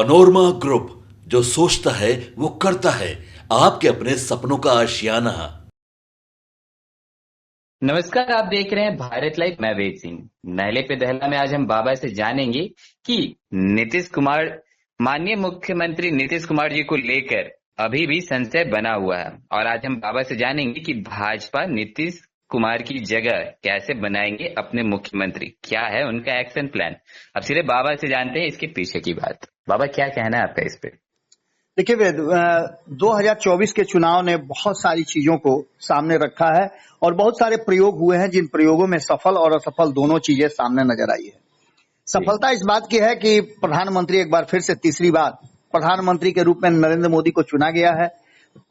Panorama group, जो सोचता है वो करता है। आपके अपने सपनों का आशियाना। नमस्कार, आप देख रहे हैं भारत लाइव। मैं वेद सिंह। नहले पे दहला में आज हम बाबा से जानेंगे कि नीतीश कुमार, माननीय मुख्यमंत्री नीतीश कुमार जी को लेकर अभी भी संशय बना हुआ है। और आज हम बाबा से जानेंगे कि भाजपा नीतीश कुमार की जगह कैसे बनाएंगे अपने मुख्यमंत्री, क्या है उनका एक्शन प्लान। अब सीधे बाबा से जानते हैं इसके पीछे की बात। बाबा, क्या कहना है आपका इस पे? देखिए वेद, 2024 के चुनाव ने बहुत सारी चीजों को सामने रखा है और बहुत सारे प्रयोग हुए हैं, जिन प्रयोगों में सफल और असफल दोनों चीजें सामने नजर आई है। सफलता इस बात की है कि प्रधानमंत्री एक बार फिर से तीसरी बार प्रधानमंत्री के रूप में नरेंद्र मोदी को चुना गया है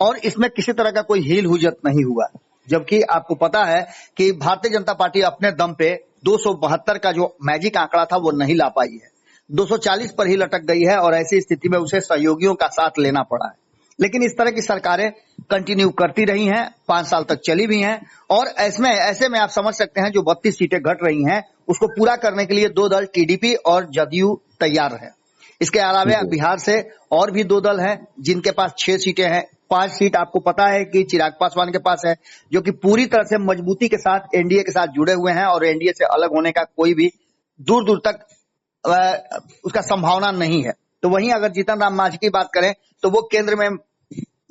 और इसमें किसी तरह का कोई हील हुज्जत नहीं हुआ। जबकि आपको पता है कि भारतीय जनता पार्टी अपने दम पे 272 का जो मैजिक आंकड़ा था वो नहीं ला पाई है, 240 पर ही लटक गई है और ऐसी स्थिति में उसे सहयोगियों का साथ लेना पड़ा है। लेकिन इस तरह की सरकारें कंटिन्यू करती रही हैं, 5 साल तक चली भी हैं और ऐसे में आप समझ सकते हैं जो 32 सीटें घट रही हैं उसको पूरा करने के लिए दो दल टीडीपी और जदयू तैयार है। इसके अलावा बिहार से और भी दो दल हैं जिनके पास 6 सीटें हैं। 5 सीट आपको पता है कि चिराग पासवान के पास है, जो कि पूरी तरह से मजबूती के साथ एनडीए के साथ जुड़े हुए हैं और एनडीए से अलग होने का कोई भी दूर दूर तक उसका संभावना नहीं है। तो वहीं अगर जीतन राम मांझी की बात करें तो वो केंद्र में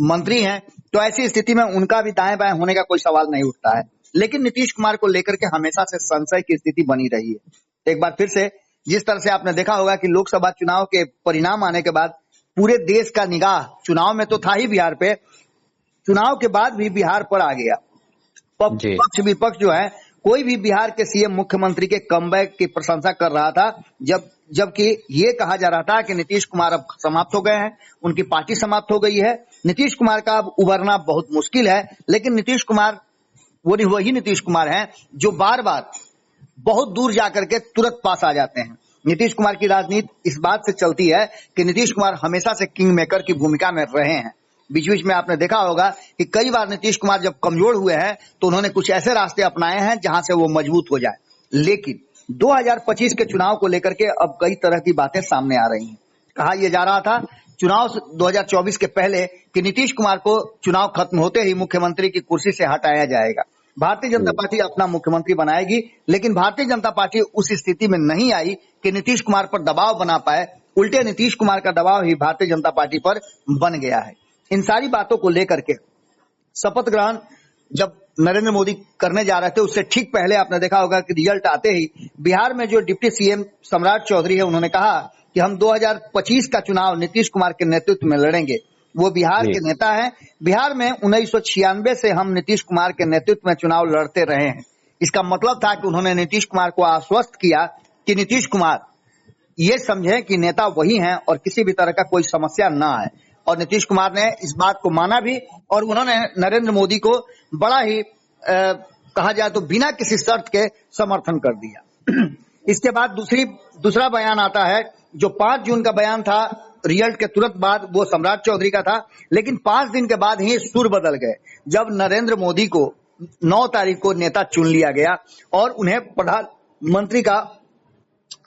मंत्री हैं, तो ऐसी स्थिति में उनका भी दाएं बाएं होने का कोई सवाल नहीं उठता है। लेकिन नीतीश कुमार को लेकर के हमेशा से संशय की स्थिति बनी रही है। एक बार फिर से जिस तरह से आपने देखा होगा कि लोकसभा चुनाव के परिणाम आने के बाद पूरे देश का निगाह चुनाव में तो था ही बिहार पे, चुनाव के बाद भी बिहार पर आ गया। पक्ष विपक्ष जो है, कोई भी बिहार के सीएम मुख्यमंत्री के कमबैक की प्रशंसा कर रहा था, जबकि ये कहा जा रहा था कि नीतीश कुमार अब समाप्त हो गए हैं, उनकी पार्टी समाप्त हो गई है, नीतीश कुमार का अब उबरना बहुत मुश्किल है। लेकिन नीतीश कुमार वही नीतीश कुमार हैं जो बार बार बहुत दूर जाकर के तुरंत पास आ जाते हैं। नीतीश कुमार की राजनीति इस बात से चलती है कि नीतीश कुमार हमेशा से किंग मेकर की भूमिका में रहे हैं। बीच बीच में आपने देखा होगा कि कई बार नीतीश कुमार जब कमजोर हुए हैं तो उन्होंने कुछ ऐसे रास्ते अपनाए हैं जहां से वो मजबूत हो जाए। लेकिन 2025 के चुनाव को लेकर के अब कई तरह की बातें सामने आ रही हैं। कहा यह जा रहा था चुनाव 2024 के पहले कि नीतीश कुमार को चुनाव खत्म होते ही मुख्यमंत्री की कुर्सी से हटाया जाएगा, भारतीय जनता पार्टी अपना मुख्यमंत्री बनाएगी। लेकिन भारतीय जनता पार्टी उस स्थिति में नहीं आई कि नीतीश कुमार पर दबाव बना पाए, उल्टे नीतीश कुमार का दबाव ही भारतीय जनता पार्टी पर बन गया है। इन सारी बातों को लेकर के शपथ ग्रहण जब नरेंद्र मोदी करने जा रहे थे उससे ठीक पहले आपने देखा होगा कि रिजल्ट आते ही बिहार में जो डिप्टी सीएम सम्राट चौधरी है, उन्होंने कहा कि हम 2025 का चुनाव नीतीश कुमार के नेतृत्व में लड़ेंगे। वो बिहार के नेता हैं। बिहार में 1996 से हम नीतीश कुमार के नेतृत्व में चुनाव लड़ते रहे हैं। इसका मतलब था कि उन्होंने नीतीश कुमार को आश्वस्त किया कि नीतीश कुमार ये समझे कि नेता वही हैं और किसी भी तरह का कोई समस्या ना आए। और नीतीश कुमार ने इस बात को माना भी और उन्होंने नरेंद्र मोदी को बड़ा ही कहा जाए तो बिना किसी शर्त के समर्थन कर दिया। इसके बाद दूसरा बयान आता है जो 5 जून का बयान था, रिजल्ट के तुरंत बाद, वो सम्राट चौधरी का था। लेकिन 5 दिन के बाद ही सुर बदल गए जब नरेंद्र मोदी को 9 तारीख को नेता चुन लिया गया और उन्हें प्रधानमंत्री का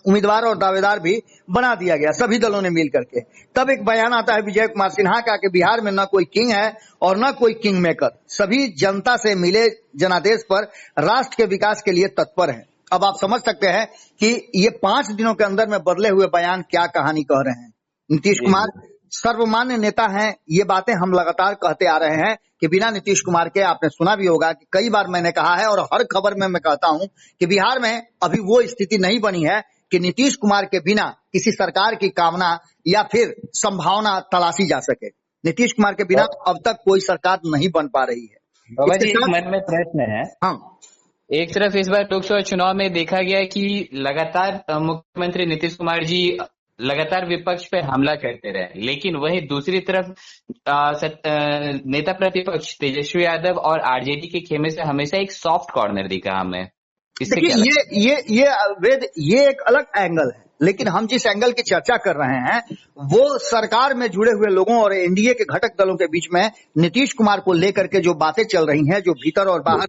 उम्मीदवार और दावेदार भी बना दिया गया सभी दलों ने मिल करके। तब एक बयान आता है विजय कुमार सिन्हा का कि बिहार में न कोई किंग है और न कोई किंग मेकर, सभी जनता से मिले जनादेश पर राष्ट्र के विकास के लिए तत्पर हैं। अब आप समझ सकते हैं कि ये 5 दिनों के अंदर में बदले हुए बयान क्या कहानी कह रहे हैं। नीतीश कुमार सर्वमान्य नेता हैं, ये बातें हम लगातार कहते आ रहे हैं कि बिना नीतीश कुमार के, आपने सुना भी होगा कि कई बार मैंने कहा है और हर खबर में मैं कहता हूं कि बिहार में अभी वो स्थिति नहीं बनी है कि नीतीश कुमार के बिना किसी सरकार की कामना या फिर संभावना तलाशी जा सके। नीतीश कुमार के बिना अब तक कोई सरकार नहीं बन पा रही है। बाबा जी, मन में प्रश्न है। हाँ, एक तरफ इस बार लोकसभा चुनाव में देखा गया कि लगातार मुख्यमंत्री नीतीश कुमार जी लगातार विपक्ष पे हमला करते रहे, लेकिन वहीं दूसरी तरफ नेता प्रतिपक्ष तेजस्वी यादव और आरजेडी के खेमे से हमेशा एक सॉफ्ट कॉर्नर दिखा हमें। देखिए ये एक अलग एंगल है, लेकिन हम जिस एंगल की चर्चा कर रहे हैं वो सरकार में जुड़े हुए लोगों और एनडीए के घटक दलों के बीच में नीतीश कुमार को लेकर के जो बातें चल रही हैं, जो भीतर और बाहर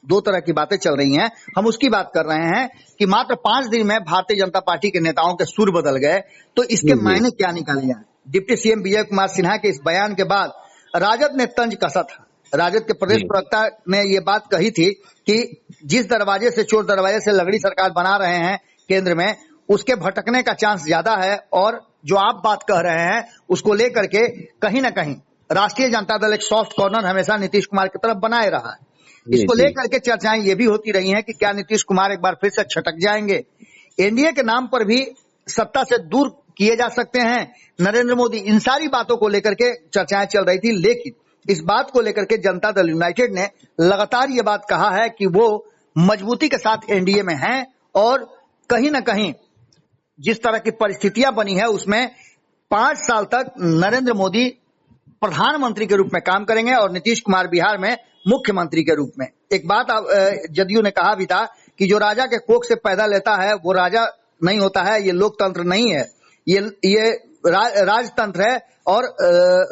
दो तरह की बातें चल रही हैं। हम उसकी बात कर रहे हैं कि मात्र 5 दिन में भारतीय जनता पार्टी के नेताओं के सुर बदल गए, तो इसके मायने क्या निकाले जाए। डिप्टी सीएम विजय कुमार सिन्हा के इस बयान के बाद राजद ने तंज कसा था। राजद के प्रदेश प्रवक्ता ने ये बात कही थी कि जिस दरवाजे से चोर दरवाजे से लगड़ी सरकार बना रहे हैं केंद्र में, उसके भटकने का चांस ज्यादा है, और जो आप बात कह रहे हैं उसको लेकर के कहीं ना कहीं राष्ट्रीय जनता दल एक सॉफ्ट कॉर्नर हमेशा नीतीश कुमार की तरफ बनाए रहा है। इसको लेकर के चर्चाएं ये भी होती रही हैं कि क्या नीतीश कुमार एक बार फिर से छटक जाएंगे, एनडीए के नाम पर भी सत्ता से दूर किए जा सकते हैं नरेंद्र मोदी। इन सारी बातों को लेकर के चर्चाएं चल रही थी, लेकिन इस बात को लेकर के जनता दल यूनाइटेड ने लगातार ये बात कहा है कि वो मजबूती के साथ एनडीए में हैं, और कहीं ना कहीं जिस तरह की परिस्थितियां बनी है उसमें 5 साल तक नरेंद्र मोदी प्रधानमंत्री के रूप में काम करेंगे और नीतीश कुमार बिहार में मुख्यमंत्री के रूप में। एक बात जदयू ने कहा भी था कि जो राजा के कोख से पैदा लेता है वो राजा नहीं होता है, ये लोकतंत्र नहीं है, ये राजतंत्र है, और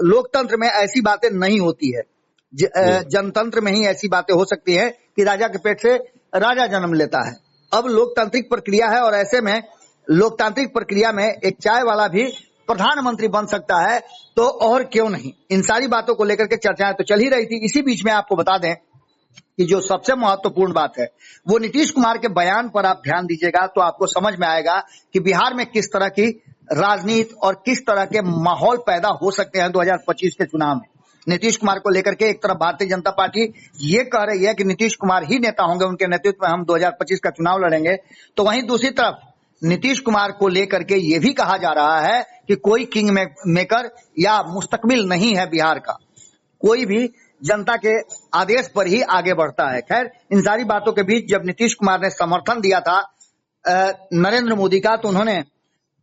लोकतंत्र में ऐसी बातें नहीं होती है। जनतंत्र में ही ऐसी बातें हो सकती है कि राजा के पेट से राजा जन्म लेता है। अब लोकतांत्रिक प्रक्रिया है, और ऐसे में लोकतांत्रिक प्रक्रिया में एक चाय वाला भी प्रधानमंत्री बन सकता है, तो और क्यों नहीं। इन सारी बातों को लेकर के चर्चाएं तो चल ही रही थी। इसी बीच में आपको बता दें कि जो सबसे महत्वपूर्ण बात है वो नीतीश कुमार के बयान पर आप ध्यान दीजिएगा तो आपको समझ में आएगा कि बिहार में किस तरह की राजनीति और किस तरह के माहौल पैदा हो सकते हैं 2025 के चुनाव में। नीतीश कुमार को लेकर के एक तरफ भारतीय जनता पार्टी ये कह रही है कि नीतीश कुमार ही नेता होंगे, उनके नेतृत्व में हम 2025 का चुनाव लड़ेंगे, तो वहीं दूसरी तरफ नीतीश कुमार को लेकर के ये भी कहा जा रहा है कि कोई किंग मेकर या मुस्तकबिल नहीं है बिहार का, कोई भी जनता के आदेश पर ही आगे बढ़ता है। खैर, इन सारी बातों के बीच जब नीतीश कुमार ने समर्थन दिया था नरेंद्र मोदी का, तो उन्होंने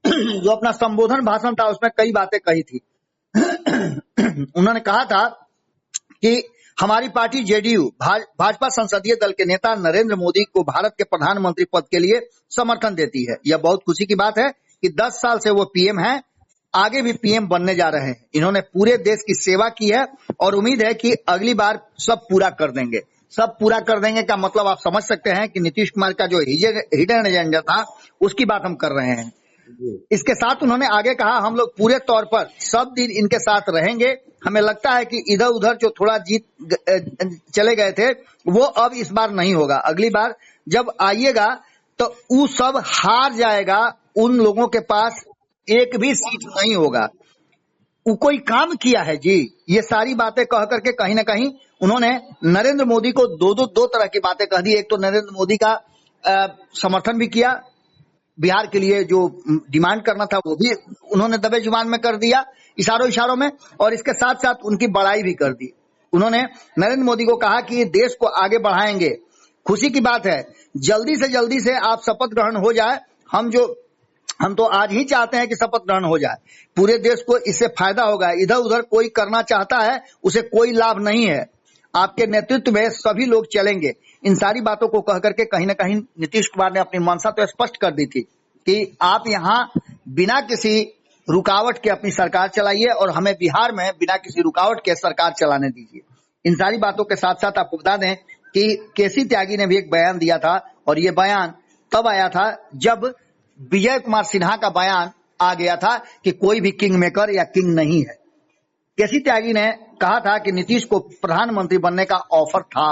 जो अपना संबोधन भाषण था उसमें कई बातें कही थी। उन्होंने कहा था कि हमारी पार्टी जेडीयू भाजपा संसदीय दल के नेता नरेंद्र मोदी को भारत के प्रधानमंत्री पद के लिए समर्थन देती है। यह बहुत खुशी की बात है कि 10 साल से वो पीएम हैं, आगे भी पीएम बनने जा रहे हैं। इन्होंने पूरे देश की सेवा की है और उम्मीद है कि अगली बार सब पूरा कर देंगे। सब पूरा कर देंगे का मतलब आप समझ सकते हैं कि नीतीश कुमार का जो हिडन एजेंडा था उसकी बात हम कर रहे हैं। इसके साथ उन्होंने आगे कहा, हम लोग पूरे तौर पर सब दिन इनके साथ रहेंगे। हमें लगता है कि इधर उधर जो थोड़ा जीत चले गए थे वो अब इस बार नहीं होगा। अगली बार जब आइएगा तो वो सब हार जाएगा, उन लोगों के पास एक भी सीट नहीं होगा। वो कोई काम किया है जी। ये सारी बातें कह करके कहीं ना कहीं उन्होंने नरेंद्र मोदी को दो तरह की बातें कह दी। एक तो नरेंद्र मोदी का समर्थन भी किया, बिहार के लिए जो डिमांड करना था वो भी उन्होंने दबे जुबान में कर दिया इशारों में, और इसके साथ साथ उनकी बड़ाई भी कर दी। उन्होंने नरेंद्र मोदी को कहा कि देश को आगे बढ़ाएंगे। खुशी की बात है, जल्दी से आप शपथ ग्रहण हो जाए। हम तो आज ही चाहते हैं कि शपथ ग्रहण हो जाए, पूरे देश को इससे फायदा होगा। इधर उधर कोई करना चाहता है उसे कोई लाभ नहीं है, आपके नेतृत्व में सभी लोग चलेंगे। इन सारी बातों को कह करके कहीं ना कहीं नीतीश कुमार ने अपनी मंशा तो स्पष्ट कर दी थी कि आप यहाँ बिना किसी रुकावट के अपनी सरकार चलाइए और हमें बिहार में बिना किसी रुकावट के सरकार चलाने दीजिए। इन सारी बातों के साथ साथ आपको बता दें कि केसी त्यागी ने भी एक बयान दिया था, और ये बयान तब आया था जब विजय कुमार सिन्हा का बयान आ गया था कि कोई भी किंग मेकर या किंग नहीं है। केसी त्यागी ने कहा था कि नीतीश को प्रधानमंत्री बनने का ऑफर था।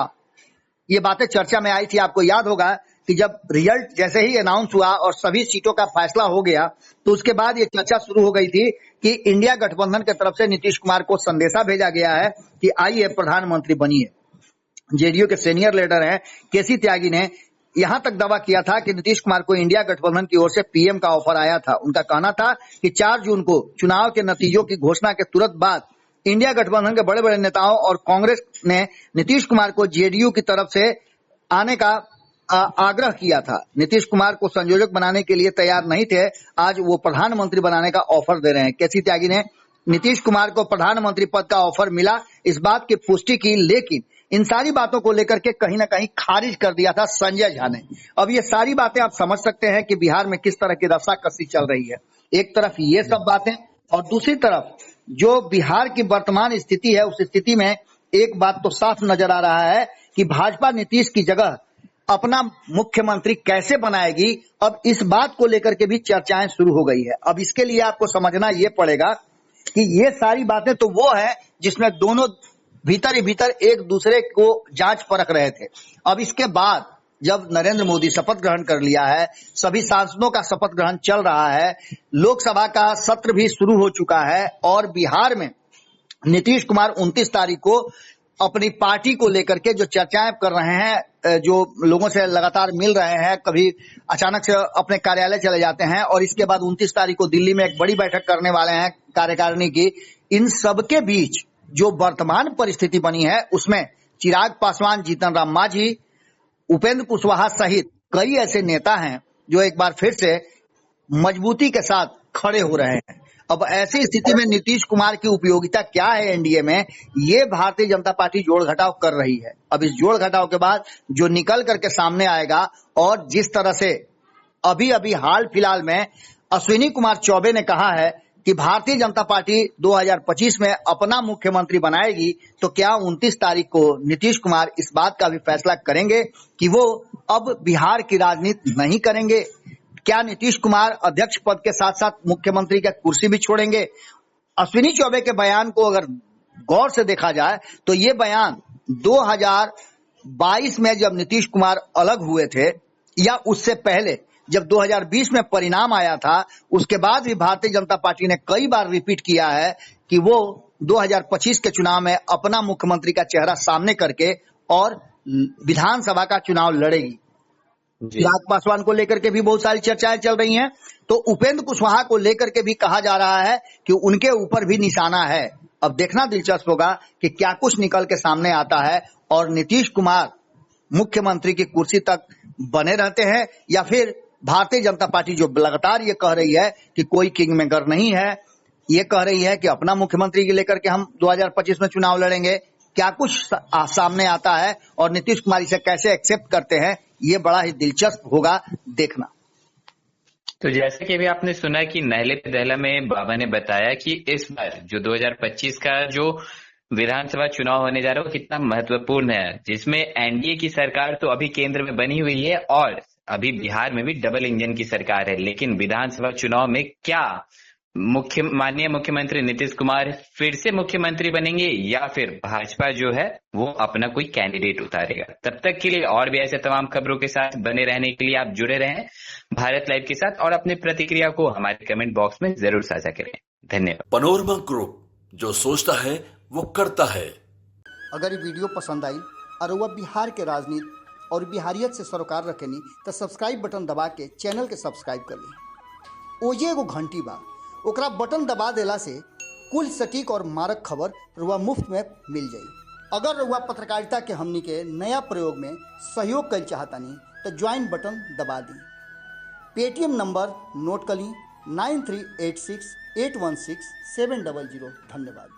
ये बातें चर्चा में आई थी। आपको याद होगा कि जब रिजल्ट जैसे ही अनाउंस हुआ और सभी सीटों का फैसला हो गया तो उसके बाद ये चर्चा शुरू हो गई थी कि इंडिया गठबंधन की तरफ से नीतीश कुमार को संदेशा भेजा गया है कि आइए प्रधानमंत्री बनिए। जेडीयू के सीनियर लीडर हैं केसी त्यागी ने यहां तक दावा किया था कि नीतीश कुमार को इंडिया गठबंधन की ओर से पीएम का ऑफर आया था। उनका कहना था कि 4 जून को चुनाव के नतीजों की घोषणा के तुरंत बाद इंडिया गठबंधन के बड़े बड़े नेताओं और कांग्रेस ने नीतीश कुमार को जेडीयू की तरफ से आने का आग्रह किया था। नीतीश कुमार को संयोजक बनाने के लिए तैयार नहीं थे, आज वो प्रधानमंत्री बनाने का ऑफर दे रहे हैं। केसी त्यागी ने नीतीश कुमार को प्रधानमंत्री पद का ऑफर मिला इस बात की पुष्टि की, लेकिन इन सारी बातों को लेकर के कहीं ना कहीं खारिज कर दिया था संजय झा ने। अब ये सारी बातें आप समझ सकते हैं कि बिहार में किस तरह की रस्साकसी चल रही है। एक तरफ ये सब बातें और दूसरी तरफ जो बिहार की वर्तमान स्थिति है, उस स्थिति में एक बात तो साफ नजर आ रहा है कि भाजपा नीतीश की जगह अपना मुख्यमंत्री कैसे बनाएगी, अब इस बात को लेकर के भी चर्चाएं शुरू हो गई है। अब इसके लिए आपको समझना ये पड़ेगा कि ये सारी बातें तो वो है जिसमें दोनों भीतर ही भीतर एक दूसरे को जांच परख रहे थे। अब इसके बाद जब नरेंद्र मोदी शपथ ग्रहण कर लिया है, सभी सांसदों का शपथ ग्रहण चल रहा है, लोकसभा का सत्र भी शुरू हो चुका है और बिहार में नीतीश कुमार 29 तारीख को अपनी पार्टी को लेकर के जो चर्चाएं कर रहे हैं, जो लोगों से लगातार मिल रहे हैं, कभी अचानक से अपने कार्यालय चले जाते हैं और इसके बाद 29 तारीख को दिल्ली में एक बड़ी बैठक करने वाले हैं कार्यकारिणी की। इन सबके बीच जो वर्तमान परिस्थिति बनी है उसमें चिराग पासवान, जीतन राम मांझी, उपेंद्र कुशवाहा सहित कई ऐसे नेता हैं जो एक बार फिर से मजबूती के साथ खड़े हो रहे हैं। अब ऐसी स्थिति में नीतीश कुमार की उपयोगिता क्या है एनडीए में, ये भारतीय जनता पार्टी जोड़ घटाव कर रही है। अब इस जोड़ घटाव के बाद जो निकल करके सामने आएगा और जिस तरह से अभी अभी हाल फिलहाल में अश्विनी कुमार चौबे ने कहा है कि भारतीय जनता पार्टी 2025 में अपना मुख्यमंत्री बनाएगी, तो क्या 29 तारीख को नीतीश कुमार इस बात का भी फैसला करेंगे कि वो अब बिहार की राजनीति नहीं करेंगे? क्या नीतीश कुमार अध्यक्ष पद के साथ साथ मुख्यमंत्री की कुर्सी भी छोड़ेंगे? अश्विनी चौबे के बयान को अगर गौर से देखा जाए तो ये बयान 2022 में जब नीतीश कुमार अलग हुए थे या उससे पहले जब 2020 में परिणाम आया था, उसके बाद भी भारतीय जनता पार्टी ने कई बार रिपीट किया है कि वो 2025 के चुनाव में अपना मुख्यमंत्री का चेहरा सामने करके और विधानसभा का चुनाव लड़ेगी। चिराग पासवान को लेकर के भी बहुत सारी चर्चाएं चल रही हैं, तो उपेंद्र कुशवाहा को लेकर के भी कहा जा रहा है कि उनके ऊपर भी निशाना है। अब देखना दिलचस्प होगा कि क्या कुछ निकल के सामने आता है और नीतीश कुमार मुख्यमंत्री की कुर्सी तक बने रहते हैं या फिर भारतीय जनता पार्टी जो लगातार ये कह रही है कि कोई किंग मेकर नहीं है, ये कह रही है कि अपना मुख्यमंत्री के लेकर के हम 2025 में चुनाव लड़ेंगे, क्या कुछ सामने आता है और नीतीश कुमार इसे कैसे एक्सेप्ट करते हैं, ये बड़ा ही दिलचस्प होगा देखना। तो जैसे कि अभी आपने सुना कि नहले पे दहला में बाबा ने बताया कि इस बार जो 2025 का जो विधानसभा चुनाव होने जा रहा है वो कितना महत्वपूर्ण है, जिसमें एनडीए की सरकार तो अभी केंद्र में बनी हुई है और अभी बिहार में भी डबल इंजन की सरकार है। लेकिन विधानसभा चुनाव में क्या माननीय मुख्यमंत्री नीतीश कुमार फिर से मुख्यमंत्री बनेंगे या फिर भाजपा जो है वो अपना कोई कैंडिडेट उतारेगा? तब तक के लिए और भी ऐसे तमाम खबरों के साथ बने रहने के लिए आप जुड़े रहें भारत लाइव के साथ और अपनी प्रतिक्रिया को हमारे कमेंट बॉक्स में जरूर साझा करें। धन्यवाद। पनोरमा ग्रुप, जो सोचता है वो करता है। अगर ये वीडियो पसंद आई और वह बिहार के राजनीति और बिहारियत से सरोकार रखेनी तो सब्सक्राइब बटन दबा के चैनल के सब्सक्राइब कर ली। ओजे एगो घंटी बा, ओकरा बटन दबा देला से कुल सटीक और मारक खबर रुआ मुफ्त में मिल जाई। अगर रुआ पत्रकारिता के हमनी के नया प्रयोग में सहयोग कर चाहतानी तो ज्वाइन बटन दबा दी। पेटीएम नंबर नोट कर ली 9386816700। धन्यवाद।